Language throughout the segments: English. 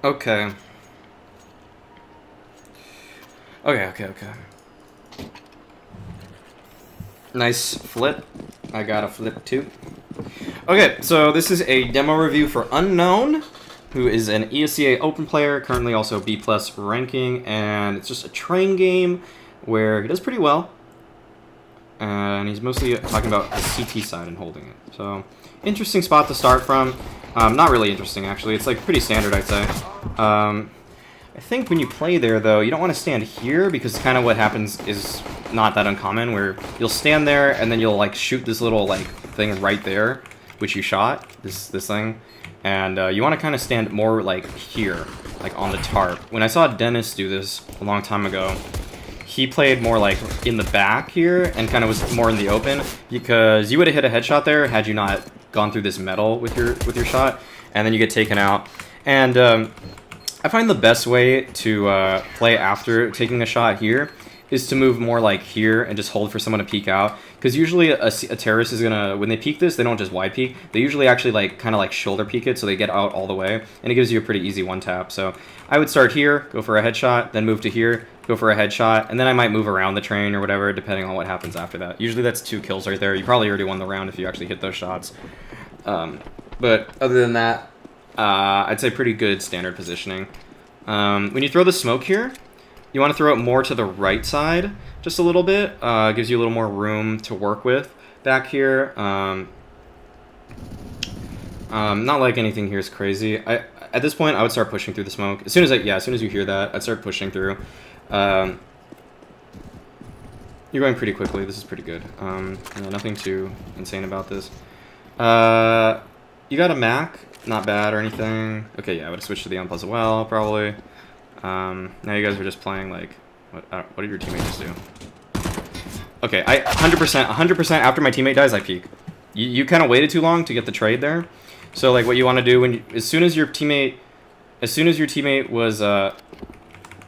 Okay. Okay. Nice flip. I got a flip too. Okay, so this is a demo review for Unknown, who is an ESEA Open player, currently also B+ ranking, and it's just a train game where he does pretty well. And he's mostly talking about the CT side and holding it. So, interesting spot to start from. Not really interesting, actually. It's like pretty standard, I'd say. I think when you play there, though, you don't want to stand here because kind of what happens is not that uncommon, where you'll stand there and then you'll like shoot this little like thing right there, which you shot, this thing, and you want to kind of stand more like here, like on the tarp. When I saw Dennis do this a long time ago, he played more like in the back here and kind of was more in the open, because you would have hit a headshot there had you not gone through this metal with your shot, and then you get taken out. And I find the best way to play after taking a shot here is to move more like here and just hold for someone to peek out, because usually a terrorist is gonna, when they peek this, they don't just wide peek, they usually actually like kind of like shoulder peek it, so they get out all the way, and it gives you a pretty easy one tap. So I would start here, go for a headshot, then move to here, go for a headshot, and then I might move around the train or whatever, depending on what happens after that. Usually that's 2 kills right there. You probably already won the round if you actually hit those shots. But other than that, I'd say pretty good standard positioning. When you throw the smoke here, you want to throw it more to the right side, just a little bit. Gives you a little more room to work with back here. Not like anything here is crazy. At this point, I would start pushing through the smoke. As soon as you hear that, I'd start pushing through. You're going pretty quickly. This is pretty good. Nothing too insane about this. You got a Mac, not bad or anything. Okay, yeah, I would have switched to the Unpause as well, probably. Now you guys are just playing like, what did your teammate just do? Okay, I 100% after my teammate dies, I peek. You kind of waited too long to get the trade there. So like what you want to do when as soon as your teammate was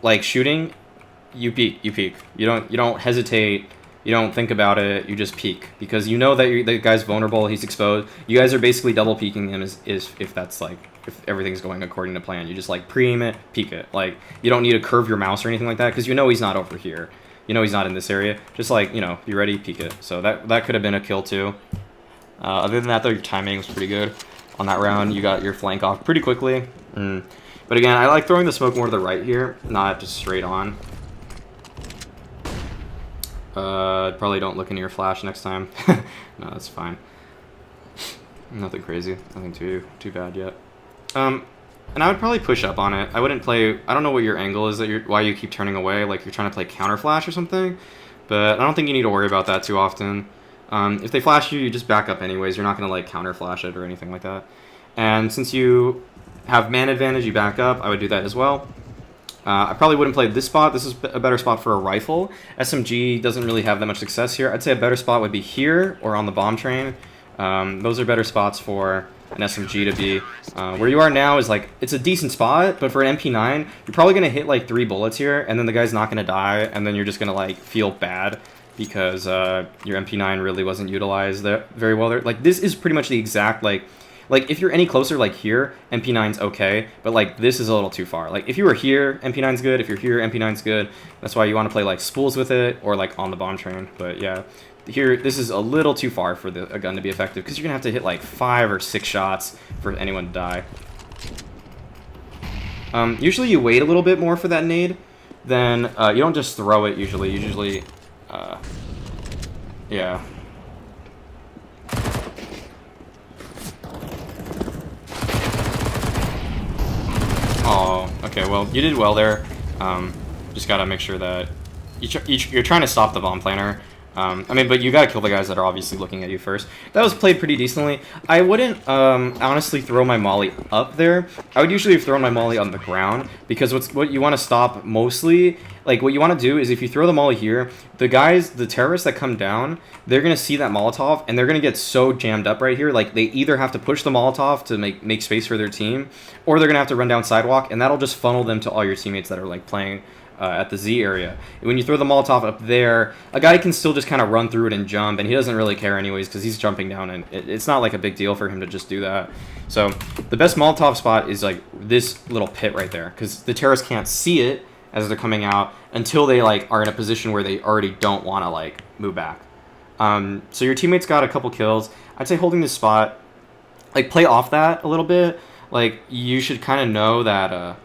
like shooting, you peek. You don't hesitate. You don't think about it. You just peek, because you know that the guy's vulnerable. He's exposed. You guys are basically double peeking him if that's like, if everything's going according to plan. You just like pre-aim it, peek it. Like, you don't need to curve your mouse or anything like that, because you know he's not over here. You know he's not in this area. Just like, you ready, peek it. So that could have been a kill too. Other than that though, your timing was pretty good on that round. You got your flank off pretty quickly. But again, I like throwing the smoke more to the right here, not just straight on. Probably don't look into your flash next time. No, that's fine. Nothing crazy. Nothing too bad yet. And I would probably push up on it. I wouldn't play. I don't know what your angle is why you keep turning away. Like you're trying to play counter flash or something. But I don't think you need to worry about that too often. If they flash you, you just back up anyways. You're not gonna like counter flash it or anything like that. And since you have man advantage, you back up. I would do that as well. I probably wouldn't play this spot. This is a better spot for a rifle. SMG doesn't really have that much success here. I'd say a better spot would be here or on the bomb train. Those are better spots for an SMG to be. Where you are now is like, it's a decent spot, but for an MP9, you're probably going to hit like 3 bullets here, and then the guy's not going to die, and then you're just going to like feel bad because your MP9 really wasn't utilized very well there. Like, this is pretty much the exact like if you're any closer, like here, MP9's okay, but like this is a little too far. Like if you were here, MP9's good. If you're here, MP9's good. That's why you want to play like spools with it or like on the bomb train. But yeah, here this is a little too far for a gun to be effective, because you're gonna have to hit like 5 or 6 shots for anyone to die. Usually you wait a little bit more for that nade. Then you don't just throw it. Usually, yeah. Oh, okay, well, you did well there. Just gotta make sure that you're trying to stop the bomb planner. But you gotta kill the guys that are obviously looking at you first. That was played pretty decently. I wouldn't honestly throw my molly up there. I would usually have thrown my molly on the ground, because what you want to stop mostly, like what you want to do is if you throw the molly here, the terrorists that come down, they're gonna see that Molotov and they're gonna get so jammed up right here. Like they either have to push the Molotov to make space for their team, or they're gonna have to run down sidewalk, and that'll just funnel them to all your teammates that are like playing at the Z area. When you throw the Molotov up there, a guy can still just kind of run through it and jump, and he doesn't really care anyways because he's jumping down, and it's not like a big deal for him to just do that. So the best Molotov spot is like this little pit right there, because the terrorists can't see it as they're coming out until they like are in a position where they already don't want to like move back. So your teammates got a couple kills. I'd say holding this spot, like play off that a little bit. Like you should kind of know that.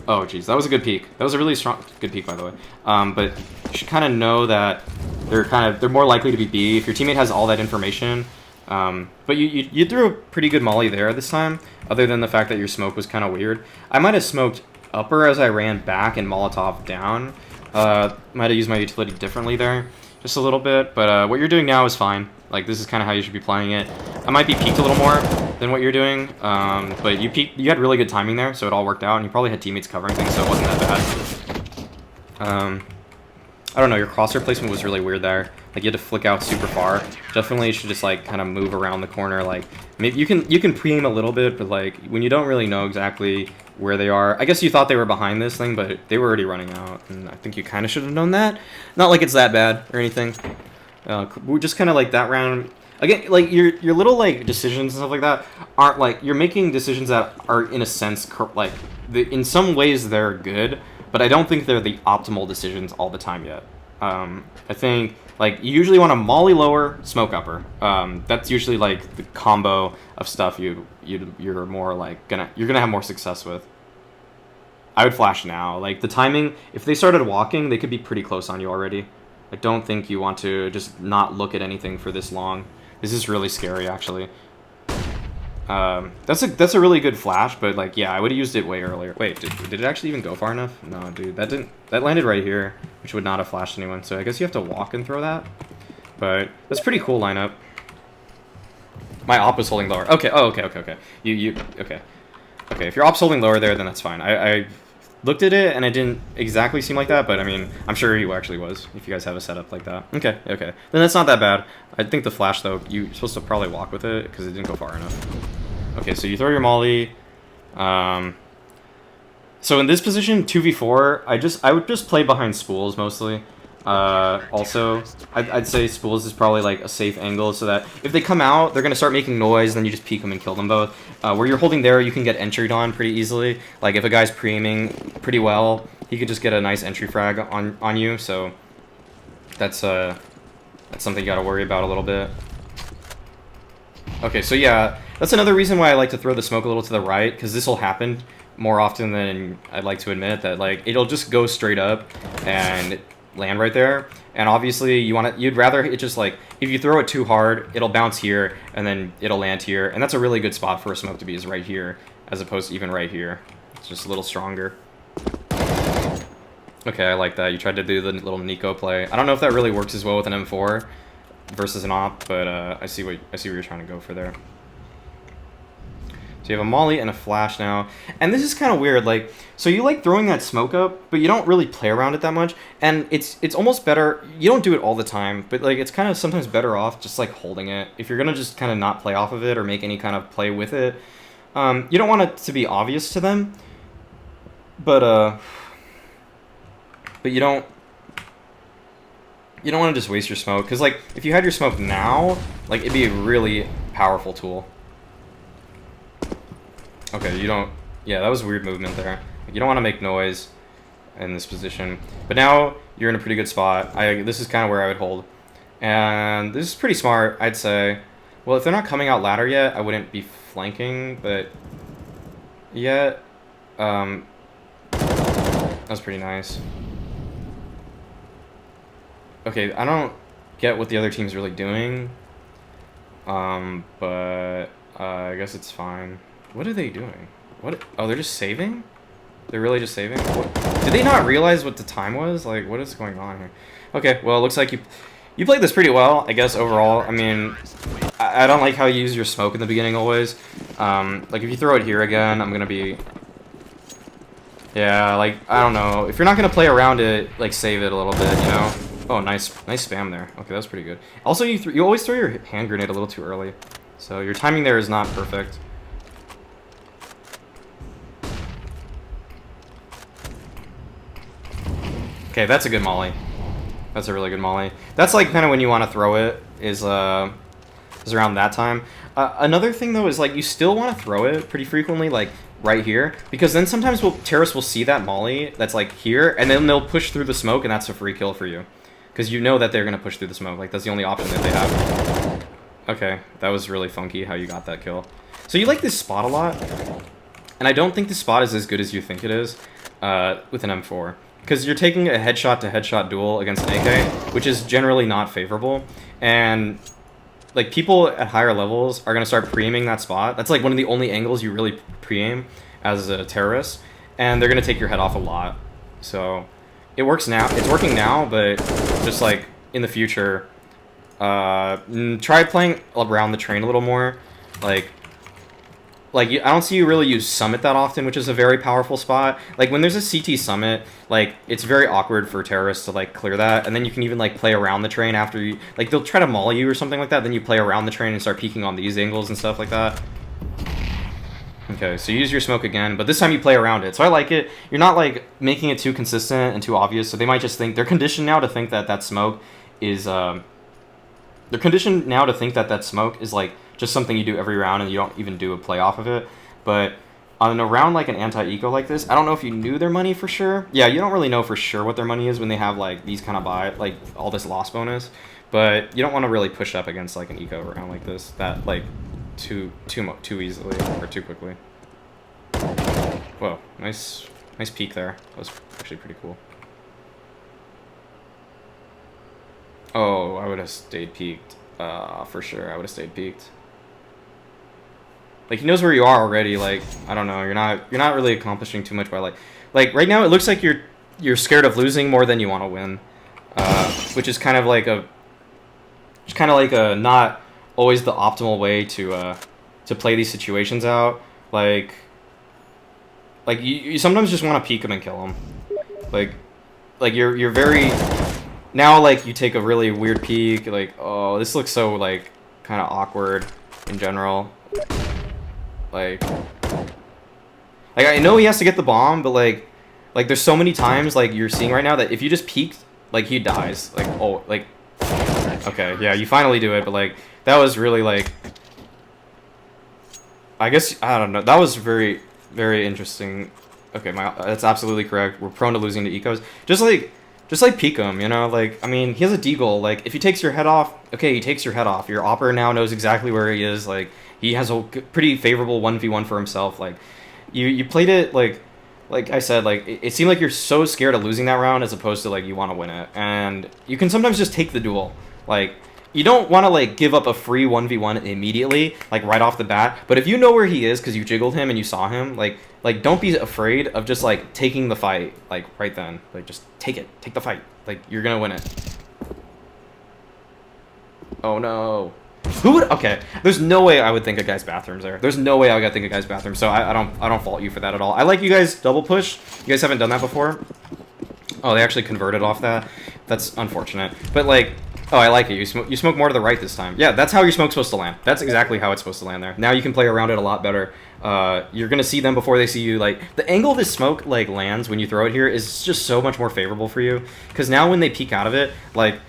Oh geez, that was a good peek. That was a really good peek, by the way. But you should kind of know that they're more likely to be B if your teammate has all that information. But you threw a pretty good molly there this time, other than the fact that your smoke was kind of weird. I might have smoked upper as I ran back and Molotov down. Might have used my utility differently there, just a little bit. But what you're doing now is fine. Like this is kind of how you should be playing it. I might be peaked a little more than what you're doing, but you had really good timing there, so it all worked out, and you probably had teammates covering things, so it wasn't that bad. I don't know, your crosshair placement was really weird there. Like you had to flick out super far. Definitely should just like kind of move around the corner. Like maybe you can pre-aim a little bit, but like when you don't really know exactly where they are, I guess you thought they were behind this thing, but they were already running out, and I think you kind of should have known that. Not like it's that bad or anything. We're just kind of like that round. Again, like your little like decisions and stuff like that aren't like you're making decisions that are in a sense like in some ways they're good, but I don't think they're the optimal decisions all the time yet. I think like you usually want to molly lower, smoke upper. That's usually like the combo of stuff you're more like you're gonna have more success with. I would flash now. Like the timing, if they started walking, they could be pretty close on you already. I don't think you want to just not look at anything for this long. This is really scary, actually. That's a really good flash, but like, yeah, I would have used it way earlier. Wait, did it actually even go far enough? No, dude, that landed right here, which would not have flashed anyone. So I guess you have to walk and throw that. But that's pretty cool lineup. My op was holding lower. Okay. Oh, okay. Okay. Okay. Okay. If your op's holding lower there, then that's fine. I looked at it and it didn't exactly seem like that, but I mean, I'm sure he actually was, if you guys have a setup like that. Okay. Then that's not that bad. I think the flash, though, you're supposed to probably walk with it, because it didn't go far enough. Okay, so you throw your molly. So in this position, 2v4, I would just play behind spools, mostly. Also, I'd say spools is probably like a safe angle, so that if they come out, they're going to start making noise, then you just peek them and kill them both. Where you're holding there, you can get entered on pretty easily. Like if a guy's pre-aiming pretty well, he could just get a nice entry frag on you, so that's something you got to worry about a little bit. Okay, so yeah, that's another reason why I like to throw the smoke a little to the right, because this will happen more often than I'd like to admit, that like it'll just go straight up and land right there. And obviously you'd rather it just like, if you throw it too hard, it'll bounce here and then it'll land here, and that's a really good spot for a smoke to be, is right here, as opposed to even right here. It's just a little stronger. Okay, I like that. You tried to do the little Nico play. I don't know if that really works as well with an M4 versus an op, but I see what you're trying to go for there. So you have a molly and a flash now, and this is kind of weird. Like, so you like throwing that smoke up, but you don't really play around it that much, and it's almost better. You don't do it all the time, but like it's kind of sometimes better off just like holding it if you're gonna just kind of not play off of it or make any kind of play with it. You don't want it to be obvious to them, but you don't want to just waste your smoke, because like if you had your smoke now, like it'd be a really powerful tool. Okay, you don't... Yeah, that was weird movement there. Like, you don't want to make noise in this position. But now you're in a pretty good spot. This is kind of where I would hold. And this is pretty smart, I'd say. Well, if they're not coming out ladder yet, I wouldn't be flanking, but... Yet... That was pretty nice. Okay, I don't get what the other team's really doing. But... I guess it's fine. What are they doing? What? Oh, they're just saving? They're really just saving? What? Did they not realize what the time was? Like, what is going on here? Okay, well, it looks like you played this pretty well, I guess, overall. I mean, I don't like how you use your smoke in the beginning always. Like, if you throw it here again, I'm gonna be... Yeah, like, I don't know. If you're not gonna play around it, like, save it a little bit, you know? Oh, nice spam there. Okay, that's pretty good. Also, you always throw your hand grenade a little too early. So your timing there is not perfect. Okay, that's a good molly. That's a really good molly. That's like kind of when you want to throw it, is around that time. Another thing though is like you still want to throw it pretty frequently, like right here, because then sometimes terrorists will see that molly that's like here, and then they'll push through the smoke, and that's a free kill for you, because you know that they're gonna push through the smoke. Like that's the only option that they have. Okay, that was really funky how you got that kill. So you like this spot a lot, and I don't think this spot is as good as you think it is with an M4. Because you're taking a headshot-to-headshot duel against an AK, which is generally not favorable, and like people at higher levels are gonna start pre-aiming that spot. That's like one of the only angles you really pre-aim as a terrorist, and they're gonna take your head off a lot. So it works now. It's working now, but just like in the future, try playing around the train a little more. Like I don't see you really use Summit that often, which is a very powerful spot. Like when there's a CT Summit, like it's very awkward for terrorists to like clear that, and then you can even like play around the train after you, like they'll try to maul you or something like that, then you play around the train and start peeking on these angles and stuff like that. Okay, so you use your smoke again, but this time you play around it. So I like it. You're not like making it too consistent and too obvious, so they might just think, they're conditioned now to think that that smoke is, they're conditioned now to think that that smoke is like just something you do every round and you don't even do a play off of it. But on a round like an anti-eco like this, I don't know if you knew their money for sure. Yeah, you don't really know for sure what their money is when they have like these kind of like all this loss bonus. But you don't want to really push up against like an eco round like this that like too easily or too quickly. Whoa, nice peek there. That was actually pretty cool. Oh, I would have stayed peeked. For sure, I would have stayed peeked. Like he knows where you are already. Like I don't know, you're not really accomplishing too much by like right now it looks like you're scared of losing more than you want to win, which is kind of like a not always the optimal way to play these situations out. Like you sometimes just want to peek them and kill them. Like you're very now like you take a really weird peek. Like oh, this looks so like kind of awkward in general. Like I know he has to get the bomb, but like there's so many times like you're seeing right now that if you just peeked, like he dies. Like oh, like okay, yeah, you finally do it, but like that was really like I guess I don't know. That was very interesting. Okay, that's absolutely correct. We're prone to losing to ecos. Just like peek him, you know? Like I mean, he has a deagle. Like if he takes your head off, okay, he takes your head off. Your opper now knows exactly where he is. Like he has a pretty favorable 1v1 for himself. Like you played it like I said, like it seemed like you're so scared of losing that round as opposed to like you want to win it. And you can sometimes just take the duel. Like you don't want to like give up a free 1v1 immediately, like right off the bat. But if you know where he is because you jiggled him and you saw him, like don't be afraid of just like taking the fight like right then. Like just take the fight. Like you're gonna win it. Oh no. Who would? Okay, there's no way I would think a guy's bathroom's there. There's no way I would think a guy's bathroom. So I don't fault you for that at all. I like you guys double push. You guys haven't done that before. Oh, they actually converted off that. That's unfortunate. But like, oh, I like it. You smoke more to the right this time. Yeah, that's how your smoke's supposed to land. That's exactly how it's supposed to land there. Now you can play around it a lot better. You're gonna see them before they see you. Like the angle this smoke like lands when you throw it here is just so much more favorable for you. Because now when they peek out of it, like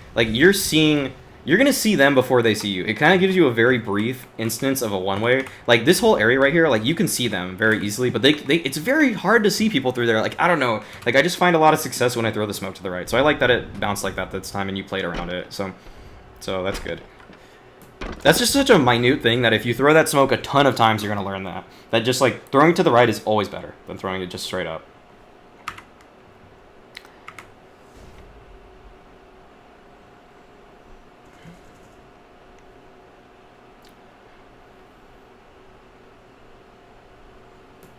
you're gonna see them before they see you. It kind of gives you a very brief instance of a one-way. Like this whole area right here, like you can see them very easily, but it's very hard to see people through there. Like I don't know, like I just find a lot of success when I throw the smoke to the right. So I like that it bounced like that this time and you played around it. So that's good. That's just such a minute thing that if you throw that smoke a ton of times, you're gonna learn that. That just like throwing it to the right is always better than throwing it just straight up.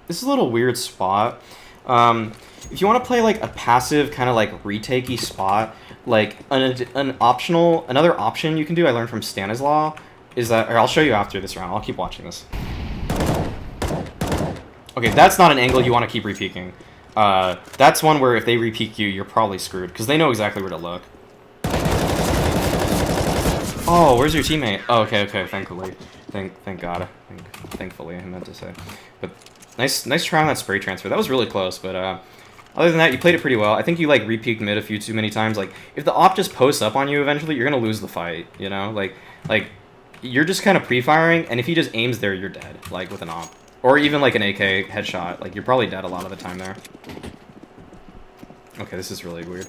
This is a little weird spot. If you want to play like a passive kind of like retakey spot, like another option you can do, I learned from Stanislaw, is that, or I'll show you after this round. I'll keep watching this. Okay, that's not an angle you want to keep repeaking. That's one where if they repeak you, you're probably screwed because they know exactly where to look. Oh, where's your teammate? Oh, okay, thankfully. Thank God. Thankfully, I meant to say. But nice try on that spray transfer. That was really close, but Other than that, you played it pretty well. I think you like re-peeked mid a few too many times. Like if the op just posts up on you eventually, you're gonna lose the fight. You know, like you're just kind of pre-firing, and if he just aims there, you're dead. Like with an op, or even like an AK headshot. Like you're probably dead a lot of the time there. Okay, this is really weird.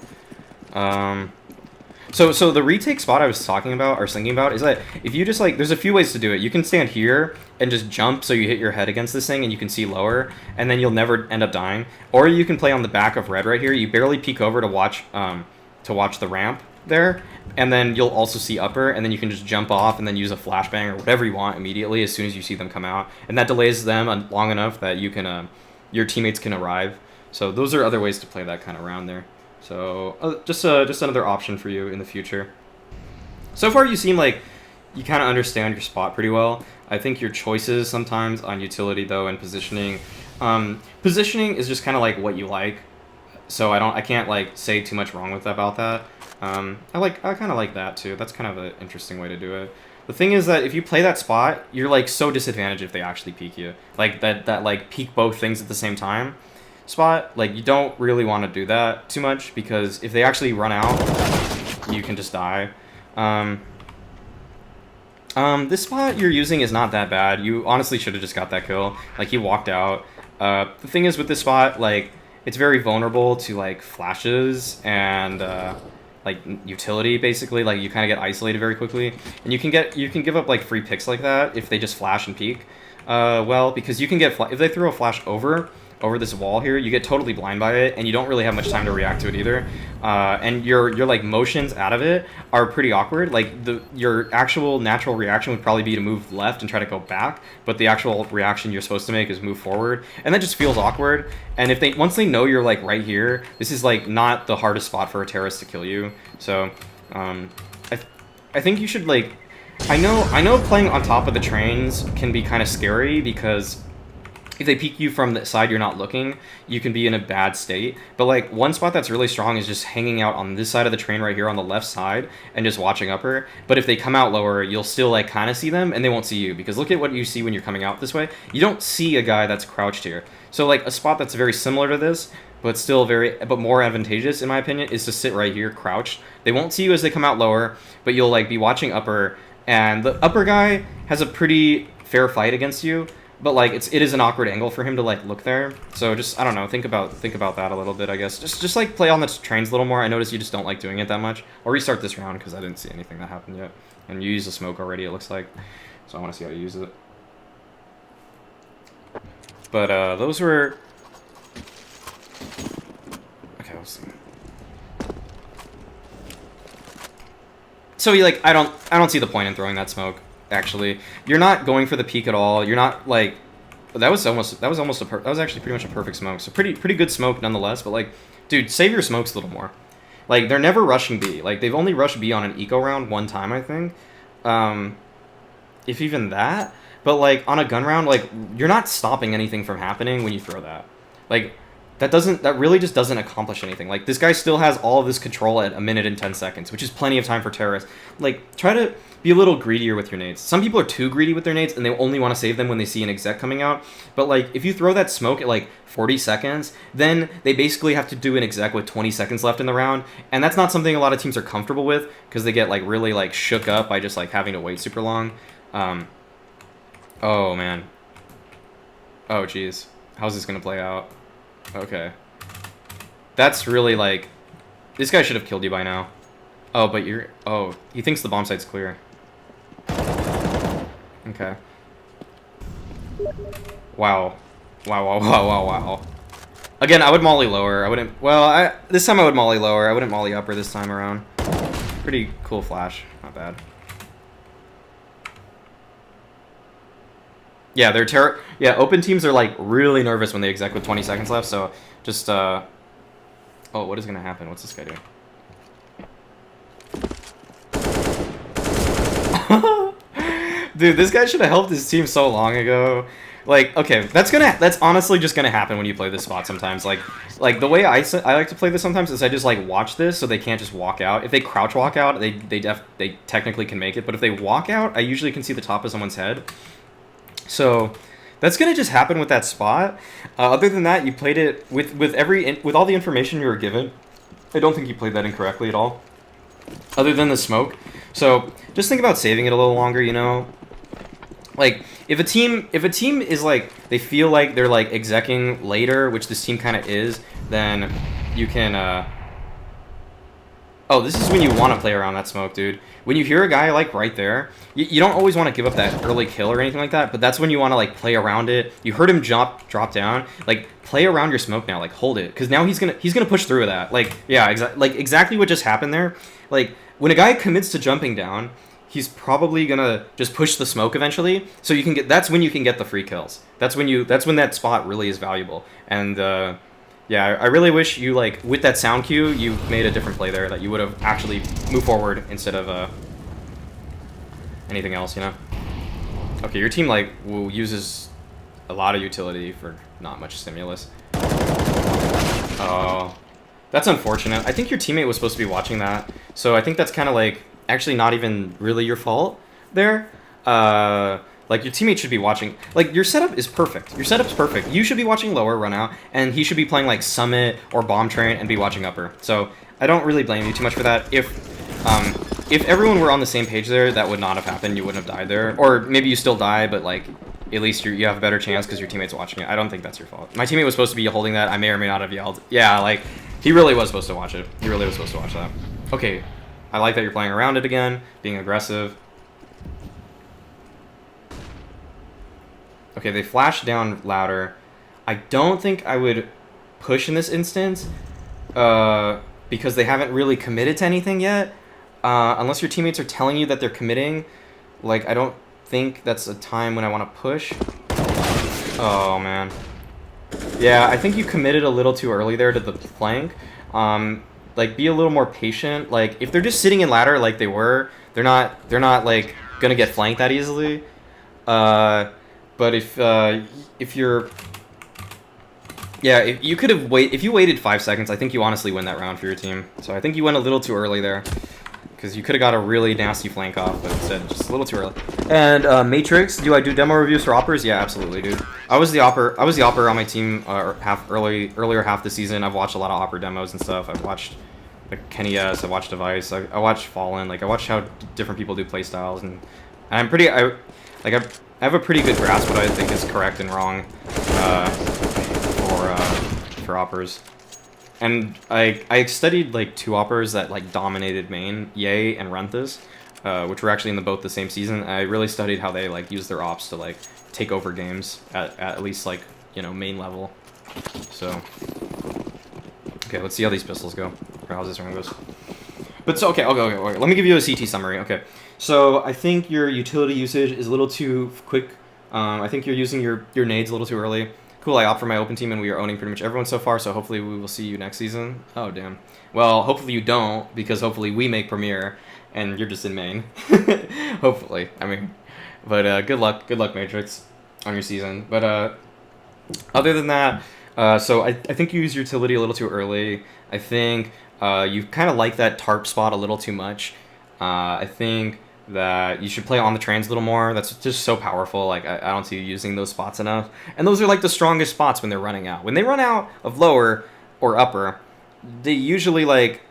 So the retake spot I was talking about or thinking about is that if you just like, there's a few ways to do it. You can stand here and just jump so you hit your head against this thing and you can see lower, and then you'll never end up dying. Or you can play on the back of red right here. You barely peek over to watch the ramp there, and then you'll also see upper, and then you can just jump off and then use a flashbang or whatever you want immediately as soon as you see them come out, and that delays them long enough that you can your teammates can arrive. So those are other ways to play that kind of round there. So just another option for you in the future. So far, you seem like you kind of understand your spot pretty well. I think your choices sometimes on utility though and positioning. Positioning is just kind of like what you like. So I can't like say too much wrong about that. I kind of like that too. That's kind of an interesting way to do it. The thing is that if you play that spot, you're like so disadvantaged if they actually peek you. Like that like peek both things at the same time spot, like you don't really want to do that too much, because if they actually run out, you can just die. This spot you're using is not that bad. You honestly should have just got that kill. Like he walked out. The thing is with this spot, like it's very vulnerable to like flashes and like utility basically. Like you kind of get isolated very quickly, and you can give up like free picks like that if they just flash and peek. Well, because you can get if they throw a flash over this wall here, you get totally blind by it, and you don't really have much time to react to it either. And your like motions out of it are pretty awkward. Like your actual natural reaction would probably be to move left and try to go back, but the actual reaction you're supposed to make is move forward, and that just feels awkward. And if once they know you're like right here, this is like not the hardest spot for a terrorist to kill you. So I think you should like. I know playing on top of the trains can be kind of scary, because if they peek you from the side you're not looking, you can be in a bad state. But like one spot that's really strong is just hanging out on this side of the train right here on the left side and just watching upper. But if they come out lower, you'll still like kind of see them, and they won't see you, because look at what you see when you're coming out this way. You don't see a guy that's crouched here. So like a spot that's very similar to this, but still but more advantageous in my opinion, is to sit right here crouched. They won't see you as they come out lower, but you'll like be watching upper, and the upper guy has a pretty fair fight against you. But like it is an awkward angle for him to like look there. So just, I don't know, think about that a little bit, I guess. Just like play on the trains a little more. I noticed you just don't like doing it that much. I'll restart this round because I didn't see anything that happened yet. And you used the smoke already, it looks like. So I want to see how you use it. But those were. Okay, let's see. So you like I don't see the point in throwing that smoke. Actually, you're not going for the peak at all. You're not like that was actually pretty much a perfect smoke. So pretty good smoke nonetheless. But like, dude, save your smokes a little more. Like they're never rushing B. Like they've only rushed B on an eco round one time, I think. If even that. But like on a gun round, like you're not stopping anything from happening when you throw that. Like that really just doesn't accomplish anything. Like this guy still has all of this control at 1 minute and 10 seconds, which is plenty of time for terrorists. Like try to be a little greedier with your nades. Some people are too greedy with their nades, and they only want to save them when they see an exec coming out. But like if you throw that smoke at like 40 seconds, then they basically have to do an exec with 20 seconds left in the round, and that's not something a lot of teams are comfortable with, because they get like really like shook up by just like having to wait super long. Oh man. Oh geez. How's this gonna play out? Okay. That's really like... This guy should have killed you by now. Oh, but you're... Oh, he thinks the bomb site's clear. Okay. Wow. Wow. Again, I would molly lower. I wouldn't... Well, this time I would molly lower. I wouldn't molly upper this time around. Pretty cool flash. Not bad. Yeah, yeah, open teams are like really nervous when they exec with 20 seconds left, so just oh, what is gonna happen? What's this guy doing? Dude, this guy should have helped his team so long ago. Like, okay, that's honestly just gonna happen when you play this spot sometimes. Like the way I like to play this sometimes is I just like watch this so they can't just walk out. If they crouch walk out, they technically can make it, but if they walk out, I usually can see the top of someone's head. So That's gonna just happen with that spot. Other than that, you played it with all the information you were given. I don't think you played that incorrectly at all. Other than the smoke. So just think about saving it a little longer, you know? Like, if a team is like, they feel like they're like execing later, which this team kind of is, then you can, oh, this is when you want to play around that smoke, dude. When you hear a guy like right there, you don't always want to give up that early kill or anything like that, but that's when you want to like play around it. You heard him drop down, like play around your smoke now, like hold it, because now he's gonna push through that. Like, yeah, exactly what just happened there. Like, when a guy commits to jumping down, he's probably gonna just push the smoke eventually. So you can get, that's when you can get the free kills. That's when that spot really is valuable. And yeah, I really wish you, like, with that sound cue, you made a different play there, that you would have actually moved forward instead of anything else, you know? Okay, your team, like, uses a lot of utility for not much stimulus. Oh, that's unfortunate. I think your teammate was supposed to be watching that, so I think that's kind of, like, actually not even really your fault there. Like, your teammate should be watching. Like, your setup is perfect. Your setup's perfect. You should be watching lower, run out, and he should be playing, like, summit or bomb train and be watching upper. So I don't really blame you too much for that. If everyone were on the same page there, that would not have happened. You wouldn't have died there. Or maybe you still die, but, like, at least you have a better chance because your teammate's watching it. I don't think that's your fault. My teammate was supposed to be holding that. I may or may not have yelled. Yeah, like, he really was supposed to watch it. He really was supposed to watch that. Okay, I like that you're playing around it again, being aggressive. Okay, they flashed down louder. I don't think I would push in this instance because they haven't really committed to anything yet. Unless your teammates are telling you that they're committing. Like, I don't think that's a time when I want to push. Oh, man. Yeah, I think you committed a little too early there to the flank. Like, be a little more patient. Like, if they're just sitting in ladder like they were, they're not like gonna get flanked that easily. But if you're, yeah, if you waited 5 seconds, I think you honestly win that round for your team. So I think you went a little too early there, because you could have got a really nasty flank off, but instead just a little too early. And Matrix, do I do demo reviews for oppers? Yeah, absolutely, dude. I was the opper on my team earlier half the season. I've watched a lot of opper demos and stuff. I've watched like Kenny S. I watched Device. I watched Fallen. Like, I watched how different people do playstyles, and I'm pretty. I have a pretty good grasp what I think is correct and wrong for oppers. And I studied like 2 oppers that like dominated main, Ye and Renthas, which were actually in both the same season. I really studied how they like use their ops to like take over games at least like, you know, main level. So okay, let's see how these pistols go, or how this round goes. But so okay, let me give you a CT summary. Okay, so I think your utility usage is a little too quick. I think you're using your nades a little too early. Cool, I opt for my open team, and we are owning pretty much everyone so far, so hopefully we will see you next season. Oh, damn. Well, hopefully you don't, because hopefully we make Premier, and you're just in main. Hopefully. I mean, but good luck, Matrix, on your season. But other than that, so I think you use your utility a little too early. I think you kind of like that tarp spot a little too much. I think that you should play on the trains a little more. That's just so powerful. Like, I don't see you using those spots enough. And those are like the strongest spots when they're running out. When they run out of lower or upper, they usually like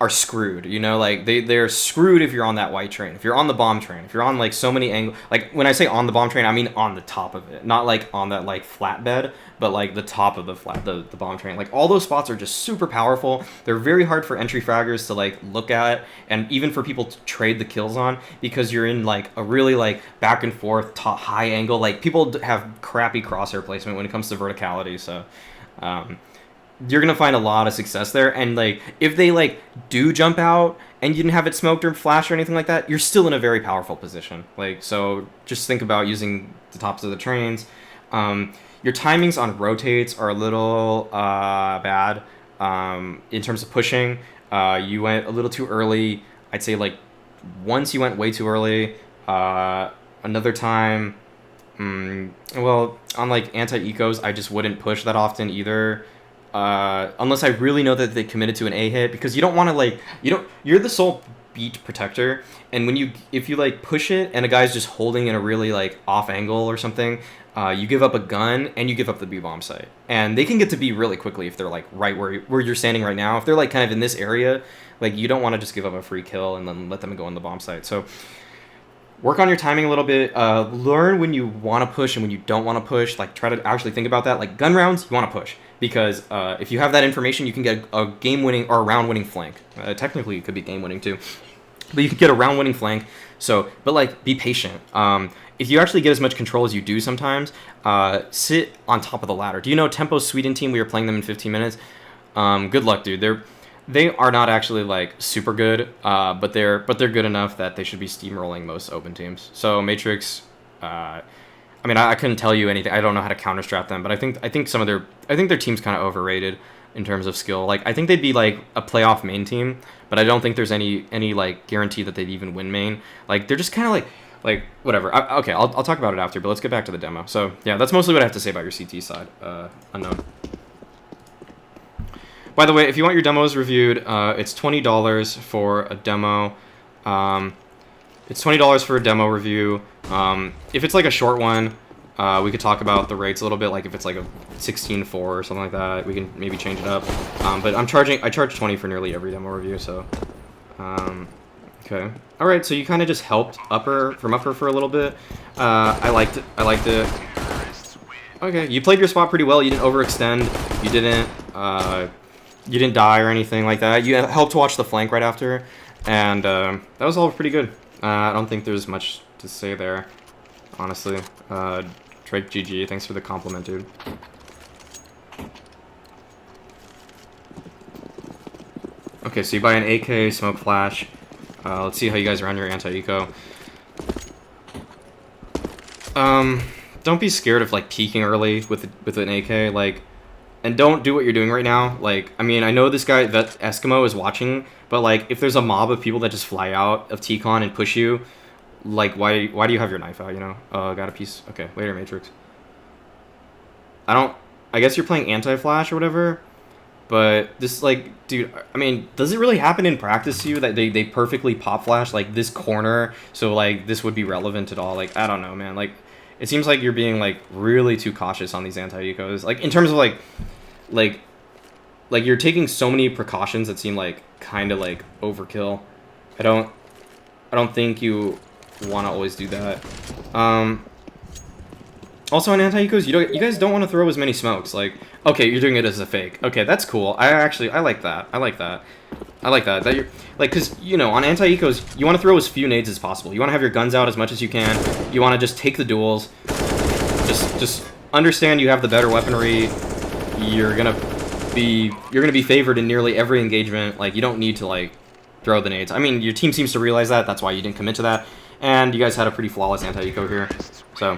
are screwed, you know? Like, they're screwed if you're on that white train, if you're on the bomb train, if you're on like so many angles. Like, when I say on the bomb train, I mean on the top of it, not like on that like flatbed, but like the top of the bomb train. Like, all those spots are just super powerful. They're very hard for entry fraggers to like look at, and even for people to trade the kills on, because you're in like a really like back and forth high angle. Like, people have crappy crosshair placement when it comes to verticality, so you're gonna find a lot of success there. And like, if they like do jump out and you didn't have it smoked or flash or anything like that, you're still in a very powerful position. Like, so just think about using the tops of the trains. Your timings on rotates are a little bad in terms of pushing. You went a little too early. I'd say like once you went way too early. Another time, well, on like anti-ecos, I just wouldn't push that often either. Unless I really know that they committed to an A hit, because you don't want to like, you're the sole beat protector, and if you like push it and a guy's just holding in a really like off angle or something, you give up a gun and you give up the B bomb site, and they can get to B really quickly if they're like right where you're standing right now. If they're like kind of in this area, like you don't want to just give up a free kill and then let them go in the bomb site. So work on your timing a little bit. Learn when you want to push and when you don't want to push. Like try to actually think about that. Like gun rounds, you want to push because if you have that information, you can get a game-winning or a round-winning flank. Technically, it could be game-winning too, but you can get a round-winning flank. So, but like be patient. If you actually get as much control as you do sometimes, sit on top of the ladder. Do you know Tempo's Sweden team? We were playing them in 15 minutes. Good luck, dude. They are not actually like super good, but they're good enough that they should be steamrolling most open teams. So Matrix, I mean, I couldn't tell you anything. I don't know how to counter strat them, but I think their team's kind of overrated in terms of skill. Like I think they'd be like a playoff main team, but I don't think there's any like guarantee that they'd even win main. Like they're just kind of like whatever. Okay, I'll talk about it after, but let's get back to the demo. So yeah, that's mostly what I have to say about your CT side. Unknown. By the way, if you want your demos reviewed, it's $20 for a demo. It's $20 for a demo review. If it's like a short one, we could talk about the rates a little bit. Like if it's like a 16.4 or something like that, we can maybe change it up. But I charge 20 for nearly every demo review. So, okay. All right. So you kind of just helped upper for a little bit. I liked it. Okay. You played your spot pretty well. You didn't overextend. You didn't die or anything like that. You helped watch the flank right after, and that was all pretty good. I don't think there's much to say there, honestly. Drake GG, thanks for the compliment, dude. Okay, so you buy an AK, smoke flash. Let's see how you guys are on your anti-eco. Don't be scared of like peeking early with an AK, like. And don't do what you're doing right now. Like, I mean, I know this guy, that Eskimo, is watching, but, like, if there's a mob of people that just fly out of T-Con and push you, like, why do you have your knife out, you know? Got a piece. Okay, later, Matrix. I guess you're playing anti-flash or whatever, but this, like, dude, I mean, does it really happen in practice to you that they perfectly pop flash, like, this corner, so, like, this would be relevant at all? Like, I don't know, man. Like, it seems like you're being, like, really too cautious on these anti-ecos. Like, in terms of, like, you're taking so many precautions that seem, like, kind of, like, overkill. I don't think you want to always do that. Also, on anti-ecos, you guys don't want to throw as many smokes. Like, okay, you're doing it as a fake. Okay, that's cool. I like that. I like that. That you're like, cause you know, on anti-ecos, you want to throw as few nades as possible. You want to have your guns out as much as you can. You want to just take the duels. Just understand you have the better weaponry. You're gonna be favored in nearly every engagement. Like, you don't need to like throw the nades. I mean, your team seems to realize that. That's why you didn't commit to that. And you guys had a pretty flawless anti-eco here. So,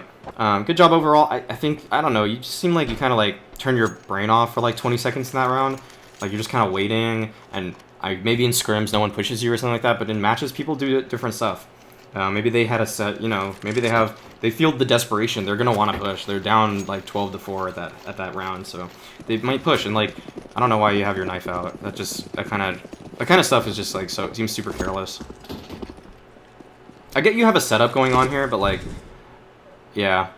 good job overall. I think, I don't know, you just seem like you kind of like turned your brain off for like 20 seconds in that round. Like, you're just kind of waiting, and maybe in scrims no one pushes you or something like that, but in matches people do different stuff. Maybe they had a set, you know, maybe they feel the desperation. They're going to want to push. They're down like 12-4 at that round, so they might push. And like, I don't know why you have your knife out. That kind of stuff is just like, so it seems super careless. I get you have a setup going on here, but like, yeah,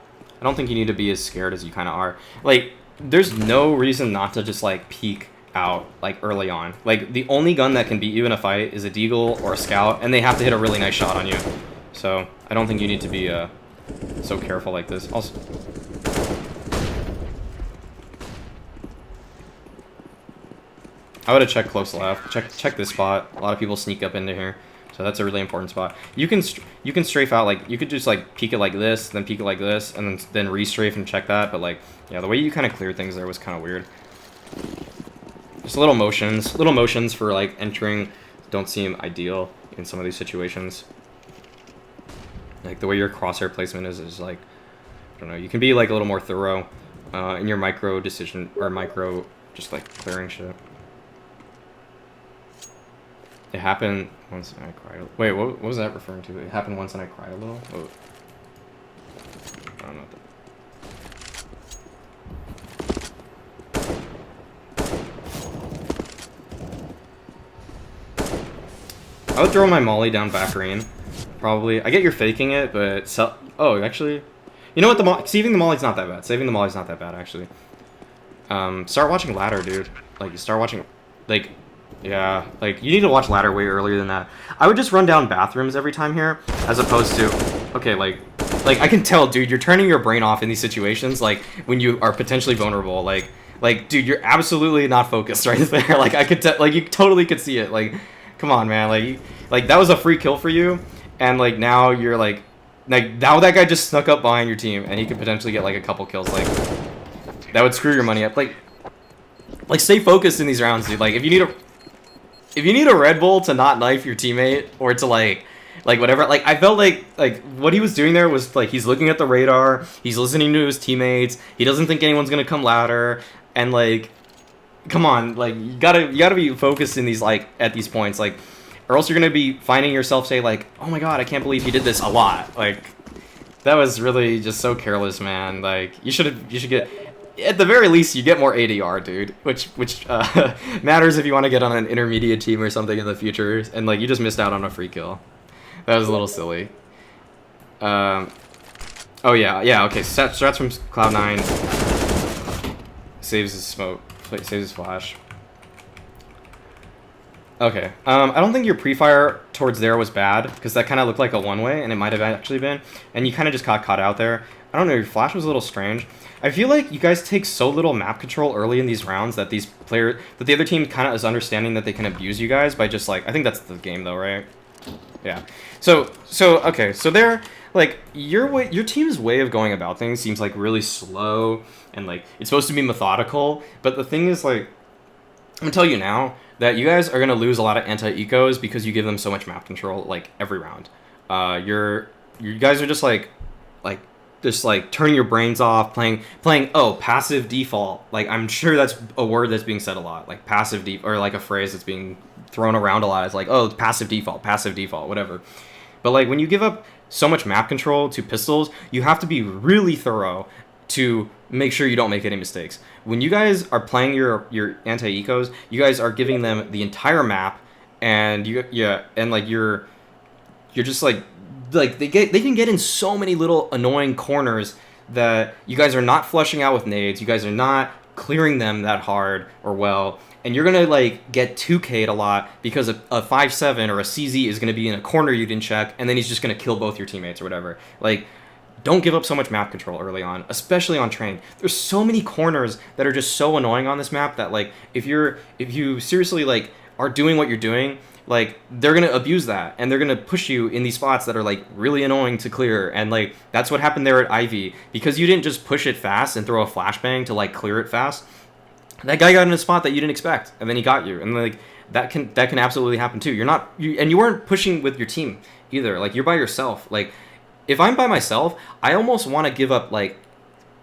I don't think you need to be as scared as you kind of are. Like, there's no reason not to just like peek out like early on. Like, the only gun that can beat you in a fight is a deagle or a scout, and they have to hit a really nice shot on you. So I don't think you need to be so careful like this. Also, I would have checked close left. Check this spot. A lot of people sneak up into here. So that's a really important spot. You can strafe out, like, you could just like peek it like this, then peek it like this, and then re-strafe and check that. But like, yeah, the way you kind of cleared things there was kind of weird. Just little motions for like entering don't seem ideal in some of these situations. Like the way your crosshair placement is like, I don't know. You can be like a little more thorough in your micro decision or micro just like clearing shit. It happened once and I cried. Wait, what was that referring to? It happened once and I cried a little? Oh. I don't know what that. I would throw my molly down back green. Probably. I get you're faking it, but... Oh, actually... You know what? Saving the molly's not that bad. Saving the molly's not that bad, actually. Start watching ladder, dude. Like, start watching... Like, yeah. Like, you need to watch ladder way earlier than that. I would just run down bathrooms every time here, as opposed to... Okay, like, I can tell, dude, you're turning your brain off in these situations, like, when you are potentially vulnerable. Like, dude, you're absolutely not focused right there. Like, I could tell... Like, you totally could see it. Like, come on, man. Like, that was a free kill for you, and, like, now you're, like, now that guy just snuck up behind your team, and he could potentially get, like, a couple kills. Like, that would screw your money up. Like, stay focused in these rounds, dude. Like, if you need a Red Bull to not knife your teammate, or to, like, whatever, like, I felt like, what he was doing there was, like, he's looking at the radar, he's listening to his teammates, he doesn't think anyone's gonna come ladder, and, like, come on, like, you gotta be focused in these, like, at these points, like, or else you're gonna be finding yourself say, like, oh my god, I can't believe he did this a lot. Like, that was really just so careless, man. Like, you should get, at the very least, you get more ADR, dude, which matters if you want to get on an intermediate team or something in the future, and, like, you just missed out on a free kill. That was a little silly. Oh yeah, okay, strats from Cloud9. Saves his smoke, saves his flash. Okay, I don't think your pre-fire towards there was bad, because that kind of looked like a one-way, and it might have actually been, and you kind of just got caught out there. I don't know, your flash was a little strange. I feel like you guys take so little map control early in these rounds that the other team kind of is understanding that they can abuse you guys by just, like, I think that's the game though, right? Yeah. So okay, so they're, like, your team's way of going about things seems, like, really slow, and, like, it's supposed to be methodical, but the thing is, like, I'm gonna tell you now that you guys are gonna lose a lot of anti-ecos because you give them so much map control, like, every round. You guys are just like turning your brains off, playing passive default. Like, I'm sure that's a word that's being said a lot, like passive or like a phrase that's being thrown around a lot. It's like, oh, passive default, whatever. But, like, when you give up so much map control to pistols, you have to be really thorough to make sure you don't make any mistakes. When you guys are playing your anti-ecos, you guys are giving them the entire map, and you're just like they can get in so many little annoying corners that you guys are not flushing out with nades, you guys are not clearing them that hard or well, and you're gonna, like, get 2K'd a lot because a 5-7 or a CZ is gonna be in a corner you didn't check, and then he's just gonna kill both your teammates or whatever. Like, don't give up so much map control early on, especially on train. There's so many corners that are just so annoying on this map that, like, if you seriously, like, are doing what you're doing, like, they're gonna abuse that, and they're gonna push you in these spots that are, like, really annoying to clear. And, like, that's what happened there at Ivy, because you didn't just push it fast and throw a flashbang to, like, clear it fast. That guy got in a spot that you didn't expect, and then he got you, and, like, that can absolutely happen too. You weren't pushing with your team either. Like, you're by yourself. Like, if I'm by myself, I almost want to give up, like,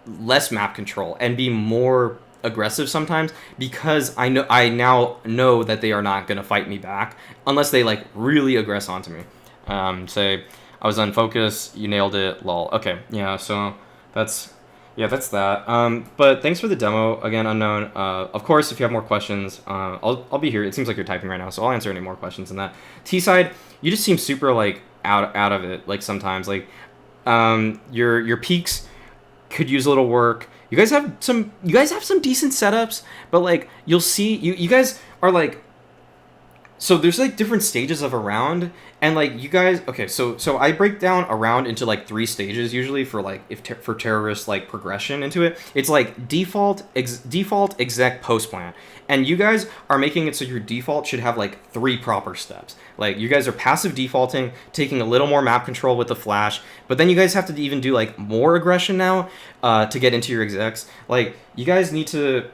less map control and be more aggressive sometimes, because I now know that they are not going to fight me back unless they, like, really aggress onto me. Say, I was unfocused, you nailed it, lol. Okay, yeah, so that's that. But thanks for the demo again, Unknown. Of course, if you have more questions, I'll be here. It seems like you're typing right now, so I'll answer any more questions than that. T-side, you just seem super, like, out of it, like, sometimes, like, your peaks could use a little work. You guys have some decent setups, but, like, you'll see you guys are, like, so there's, like, different stages of a round, and, like, you guys, okay, so I break down a round into, like, 3 stages usually for, like, for terrorist, like, progression into it. It's, like, default, exec, post plan, and you guys are making it so your default should have, like, 3 proper steps. Like, you guys are passive defaulting, taking a little more map control with the flash, but then you guys have to even do, like, more aggression now to get into your execs. Like, you guys need to,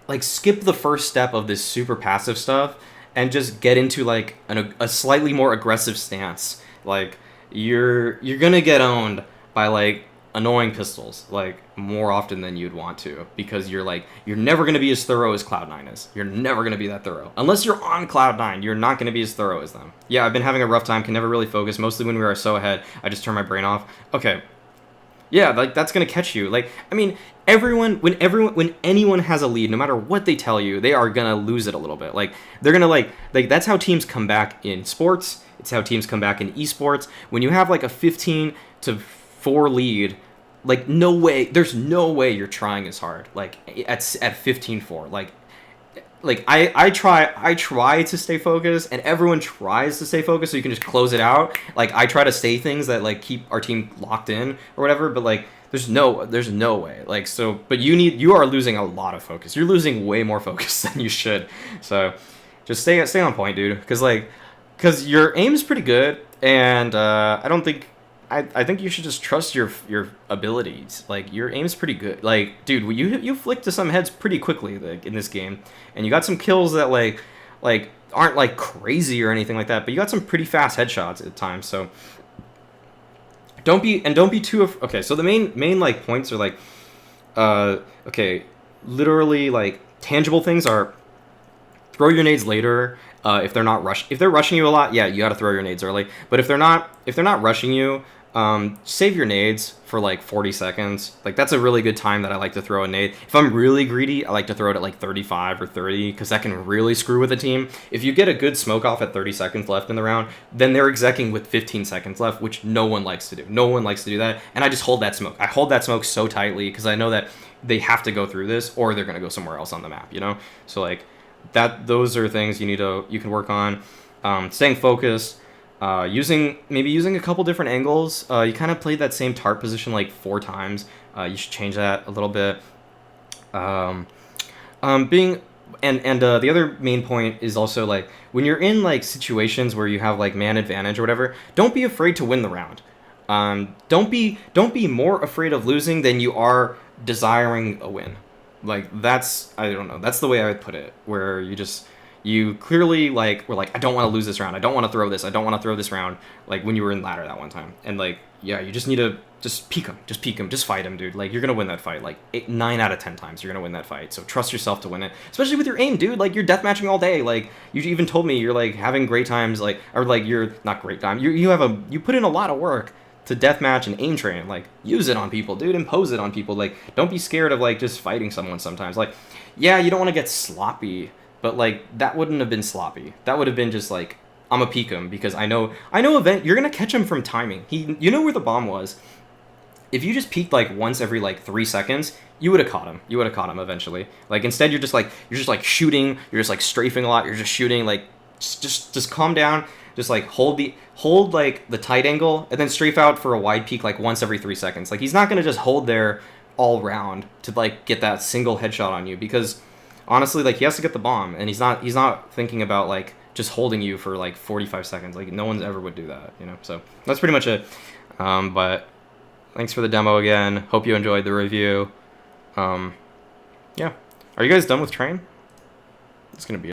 like, skip the first step of this super passive stuff and just get into, like, a slightly more aggressive stance. Like, you're gonna get owned by, like, annoying pistols, like, more often than you'd want to, because you're never gonna be as thorough as Cloud9 is. You're never gonna be that thorough. Unless you're on Cloud9, you're not gonna be as thorough as them. Yeah, I've been having a rough time, can never really focus, mostly when we are so ahead, I just turn my brain off. Okay. Yeah, like that's gonna catch you. Like, I mean, when anyone has a lead, no matter what they tell you, they are gonna lose it a little bit. Like, they're gonna like that's how teams come back in sports. It's how teams come back in esports. When you have like a 15-4 lead, like no way, there's no way you're trying as hard. Like at 15-4, like I try to stay focused, and everyone tries to stay focused so you can just close it out. Like I try to say things that like keep our team locked in or whatever, but like there's no way. Like, so, but you are losing a lot of focus. You're losing way more focus than you should. So just stay on point, dude, because your aim is pretty good, and I think you should just trust your abilities. Like, your aim's pretty good. Like, dude, you flick to some heads pretty quickly, like, in this game, and you got some kills that like aren't like crazy or anything like that, but you got some pretty fast headshots at times. So don't be too okay. So the main like points are like okay, literally like tangible things are throw your nades later. If they're rushing you a lot, yeah, you got to throw your nades early. But if they're not rushing you, save your nades for like 40 seconds. Like, that's a really good time that I like to throw a nade. If I'm really greedy, I like to throw it at like 35 or 30, because that can really screw with a team. If you get a good smoke off at 30 seconds left in the round, then they're execing with 15 seconds left, which no one likes to do. No one likes to do that, and I just hold that smoke. I hold that smoke so tightly because I know that they have to go through this or they're going to go somewhere else on the map, you know? So like those are things you can work on. Staying focused, using a couple different angles. You kind of played that same tart position like 4 times. You should change that a little bit. The other main point is also like when you're in like situations where you have like man advantage or whatever, don't be afraid to win the round. Don't be more afraid of losing than you are desiring a win. Like, that's, I don't know, that's the way I would put it, where you clearly, like, were like, I don't want to lose this round, I don't want to throw this round, like, when you were in ladder that one time, and, like, yeah, you just need to, just peek him, just fight him, dude, like, you're gonna win that fight, like, 9 out of 10 times you're gonna win that fight, so trust yourself to win it, especially with your aim, dude, like, you're deathmatching all day, like, you even told me you're, like, having great times, like, or, like, you're, not great time, you put in a lot of work to deathmatch and aim train. Like, use it on people, dude. Impose it on people. Like, don't be scared of like just fighting someone sometimes. Like, yeah, you don't want to get sloppy, but like that wouldn't have been sloppy. That would have been just like, I'm a peek him because I know event you're gonna catch him from timing. You know where the bomb was. If you just peeked like once every like 3 seconds, you would have caught him. You would have caught him eventually. Like, instead you're just like shooting. You're just like strafing a lot. You're just shooting. Like, just calm down. Just like hold like the tight angle and then strafe out for a wide peek like once every 3 seconds. Like, he's not gonna just hold there all round to like get that single headshot on you, because honestly, like, he has to get the bomb, and he's not thinking about like just holding you for like 45 seconds. Like, no one ever would do that, you know. So that's pretty much it. But thanks for the demo again. Hope you enjoyed the review. Yeah. Are you guys done with train? It's gonna be